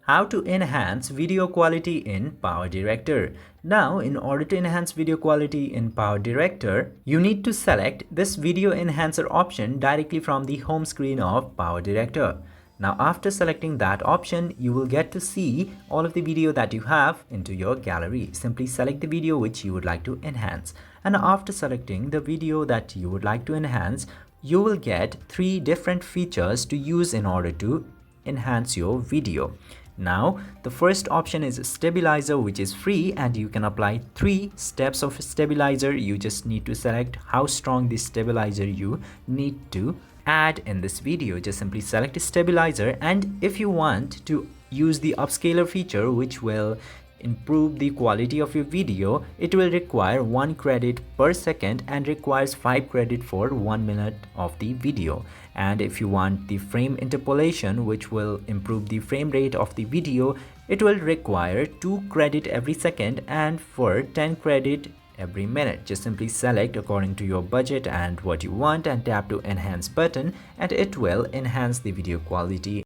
How to enhance video quality in PowerDirector. Now, in order to enhance video quality in PowerDirector, you need to select this video enhancer option directly from the home screen of PowerDirector. Now, after selecting that option, you will get to see all of the video that you have into your gallery. Simply select the video which you would like to enhance. And after selecting the video that you would like to enhance, you will get 3 different features to use in order to enhance your video. Now, the first option is stabilizer, which is free, and you can apply 3 steps of stabilizer. You just need to select how strong this stabilizer you need to add in this video. Just simply select stabilizer, and if you want to use the upscaler feature, which will improve the quality of your video, it will require 1 credit per second and requires 5 credit for 1 minute of the video. And if you want the frame interpolation, which will improve the frame rate of the video, it will require 2 credit every second and for 10 credit every minute. Just simply select according to your budget and what you want and tap to enhance button, and it will enhance the video quality.